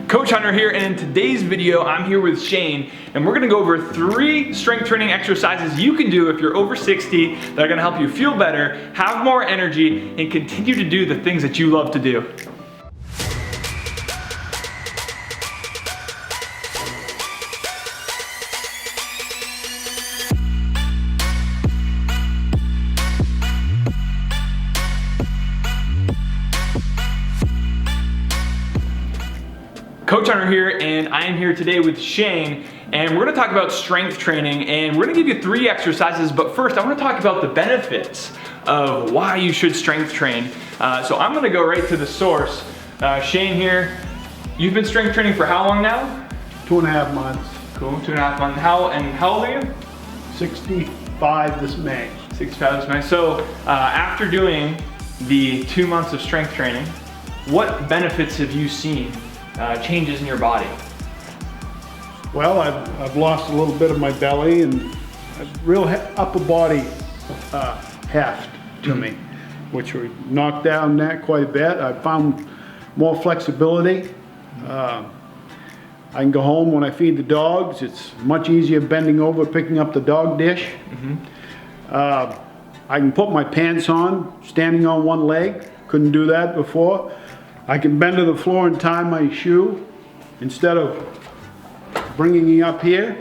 Coach Hunter here, and in today's video, I'm here with Shane, and we're gonna go over 3 strength training exercises you can do if you're over 60 that are gonna help you feel better, have more energy, and continue to do the things that you love to do. Coach Hunter here, and I am here today with Shane, and we're gonna talk about strength training, and we're gonna give you 3 exercises, but first I wanna talk about the benefits of why you should strength train. So I'm gonna go right to the source. Shane here, you've been strength training for how long now? 2.5 months. Cool, 2.5 months. How old are you? 65 this May. 65 this May. So after doing the 2 months of strength training, what benefits have you seen? Changes in your body? Well, I've lost a little bit of my belly and a real upper body heft to me, which we knocked down that quite a bit. I found more flexibility. I can go home when I feed the dogs. It's much easier bending over, picking up the dog dish. I can put my pants on, standing on one leg. Couldn't do that before. I can bend to the floor and tie my shoe instead of bringing me up here.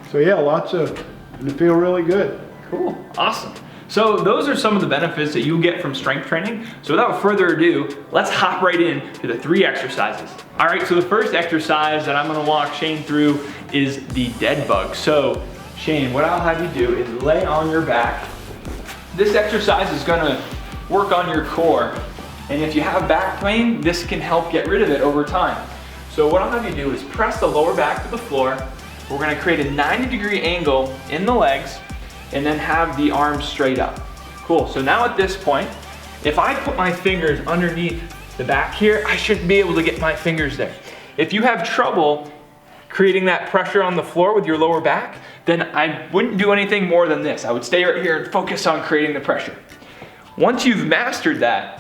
So yeah, and I feel really good. Cool, awesome. So those are some of the benefits that you'll get from strength training. So without further ado, let's hop right in to the 3 exercises. All right, so the first exercise that I'm gonna walk Shane through is the dead bug. So Shane, what I'll have you do is lay on your back. This exercise is gonna work on your core. And if you have back pain, this can help get rid of it over time. So what I'll have you do is press the lower back to the floor. We're gonna create a 90-degree angle in the legs and then have the arms straight up. Cool, so now at this point, if I put my fingers underneath the back here, I should be able to get my fingers there. If you have trouble creating that pressure on the floor with your lower back, then I wouldn't do anything more than this. I would stay right here and focus on creating the pressure. Once you've mastered that,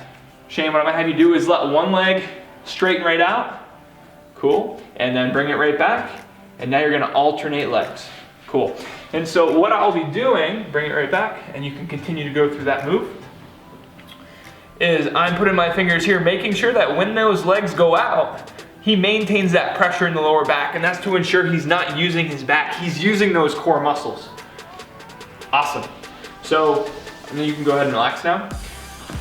Shane, what I'm gonna have you do is let one leg straighten right out. Cool, and then bring it right back. And now you're gonna alternate legs. Cool. And so what I'll be doing, bring it right back, and you can continue to go through that move, is I'm putting my fingers here, making sure that when those legs go out, he maintains that pressure in the lower back, and that's to ensure he's not using his back, he's using those core muscles. Awesome. So, and then you can go ahead and relax now.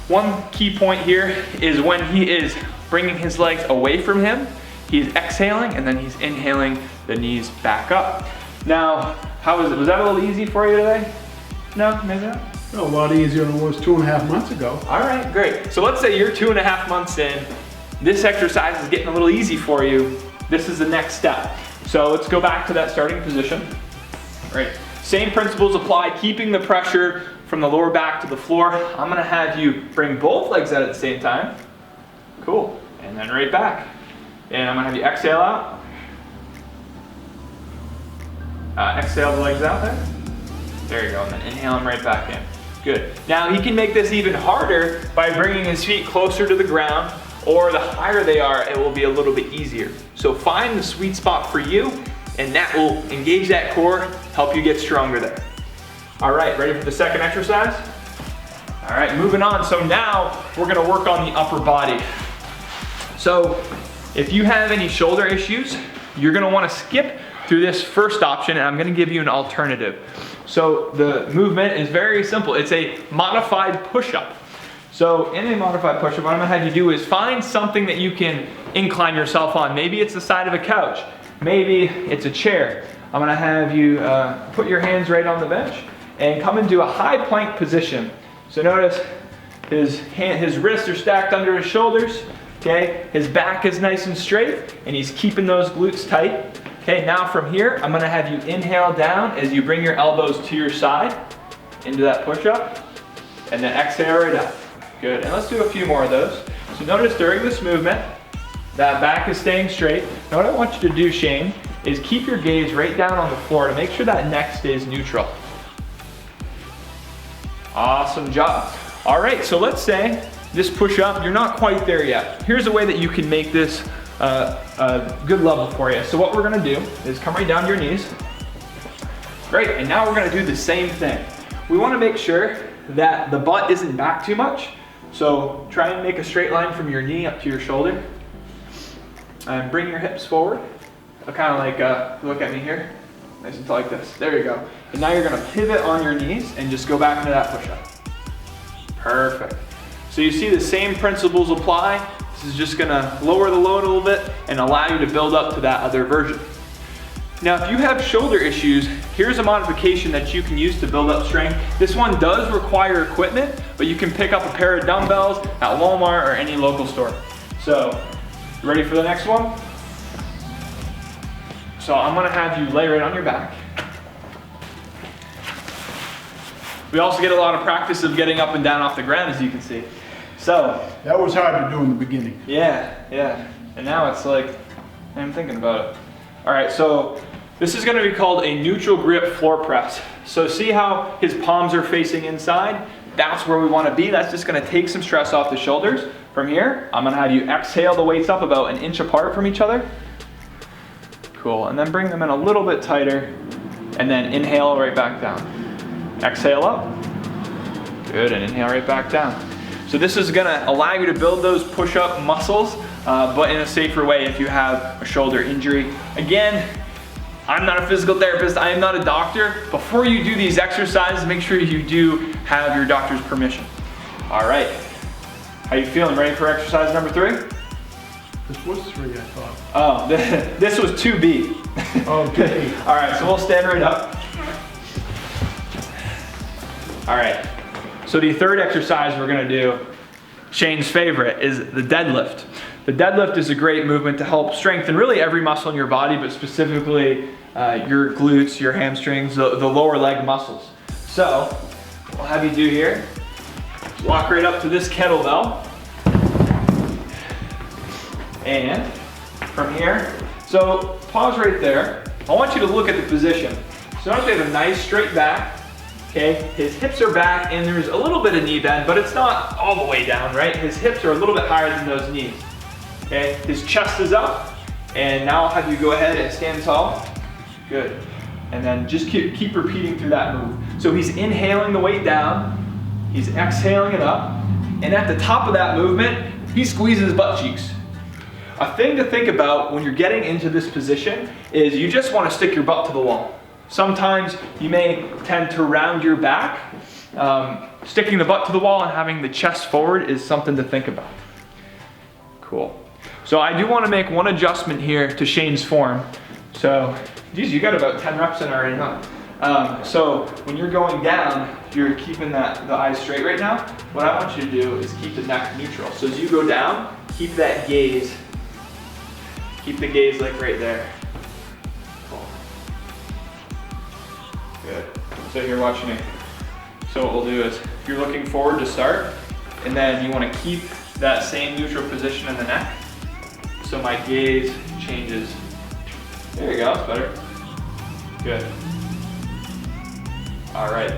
One key point here is when he is bringing his legs away from him, he's exhaling and then he's inhaling the knees back up. Now, how was it? Was that a little easy for you today? No, maybe not? A lot easier than it was 2.5 months ago. All right, great. So let's say you're 2.5 months in. This exercise is getting a little easy for you. This is the next step. So let's go back to that starting position. All right, same principles apply, keeping the pressure from the lower back to the floor. I'm gonna have you bring both legs out at the same time. Cool, and then right back. And I'm gonna have you exhale out. Exhale the legs out there. There you go, and then inhale them right back in. Good. Now he can make this even harder by bringing his feet closer to the ground, or the higher they are, it will be a little bit easier. So find the sweet spot for you, and that will engage that core, help you get stronger there. All right, ready for the second exercise? All right, moving on. So now we're gonna work on the upper body. So if you have any shoulder issues, you're gonna wanna skip through this first option, and I'm gonna give you an alternative. So the movement is very simple. It's a modified push-up. So in a modified push-up, what I'm gonna have you do is find something that you can incline yourself on. Maybe it's the side of a couch. Maybe it's a chair. I'm gonna have you put your hands right on the bench and come into a high plank position. So notice his wrists are stacked under his shoulders, okay? His back is nice and straight, and he's keeping those glutes tight. Okay, now from here, I'm gonna have you inhale down as you bring your elbows to your side into that push-up, and then exhale right up. Good, and let's do a few more of those. So notice during this movement, that back is staying straight. Now what I want you to do, Shane, is keep your gaze right down on the floor to make sure that neck stays neutral. Awesome job. All right, so let's say this push-up, you're not quite there yet. Here's a way that you can make this a good level for you. So what we're gonna do is come right down to your knees. Great, and now we're gonna do the same thing. We wanna make sure that the butt isn't back too much. So try and make a straight line from your knee up to your shoulder. And bring your hips forward. Kind of like, look at me here. Nice and like this. There you go. And now you're gonna pivot on your knees and just go back into that push-up. Perfect. So you see the same principles apply. This is just gonna lower the load a little bit and allow you to build up to that other version. Now, if you have shoulder issues, here's a modification that you can use to build up strength. This one does require equipment, but you can pick up a pair of dumbbells at Walmart or any local store. So, ready for the next one? So I'm gonna have you lay right on your back. We also get a lot of practice of getting up and down off the ground, as you can see. So. That was hard to do in the beginning. Yeah. And now it's like, I'm thinking about it. All right, so this is gonna be called a neutral grip floor press. So see how his palms are facing inside? That's where we wanna be. That's just gonna take some stress off the shoulders. From here, I'm gonna have you exhale the weights up about 1 inch apart from each other. Cool, and then bring them in a little bit tighter, and then inhale right back down. Exhale up. Good, and inhale right back down. So this is gonna allow you to build those push-up muscles, but in a safer way if you have a shoulder injury. Again, I'm not a physical therapist, I am not a doctor. Before you do these exercises, make sure you do have your doctor's permission. All right, how you feeling? Ready for exercise number 3? This was 3, I thought. Oh, this was 2B. Oh, 2B. All right, so we'll stand right up. All right, so the third exercise we're gonna do, Shane's favorite, is the deadlift. The deadlift is a great movement to help strengthen really every muscle in your body, but specifically your glutes, your hamstrings, the lower leg muscles. So, what I'll have you do here, walk right up to this kettlebell. And from here, so pause right there. I want you to look at the position. So notice we have a nice straight back, okay? His hips are back and there's a little bit of knee bend, but it's not all the way down, right? His hips are a little bit higher than those knees, okay? His chest is up, and now I'll have you go ahead and stand tall. Good. And then just keep repeating through that move. So he's inhaling the weight down, he's exhaling it up, and at the top of that movement, he squeezes his butt cheeks. A thing to think about when you're getting into this position is you just want to stick your butt to the wall. Sometimes you may tend to round your back. Sticking the butt to the wall and having the chest forward is something to think about. Cool. So I do want to make one adjustment here to Shane's form. So, geez, you got about 10 reps in already, huh? So when you're going down, you're keeping the eyes straight right now. What I want you to do is keep the neck neutral. So as you go down, keep that gaze. Keep the gaze like right there. Cool. Good. So here, watch me. So what we'll do is, if you're looking forward to start, and then you want to keep that same neutral position in the neck. So my gaze changes. There you go, that's better. Good. All right.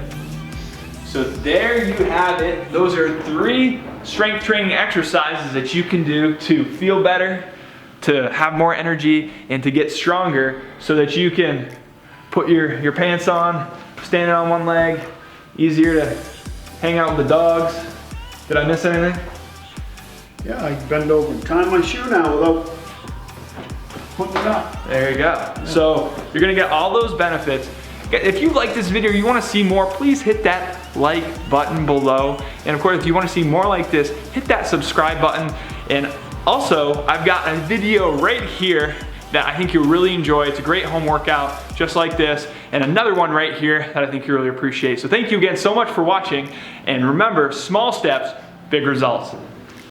So there you have it. Those are 3 strength training exercises that you can do to feel better, to have more energy, and to get stronger so that you can put your pants on, standing on one leg, easier to hang out with the dogs. Did I miss anything? Yeah, I can bend over and tie my shoe now without putting it up. There you go. Yeah. So you're gonna get all those benefits. If you like this video, you wanna see more, please hit that like button below. And of course, if you wanna see more like this, hit that subscribe button. And also, I've got a video right here that I think you'll really enjoy. It's a great home workout, just like this, and another one right here that I think you really appreciate. So thank you again so much for watching, and remember, small steps, big results.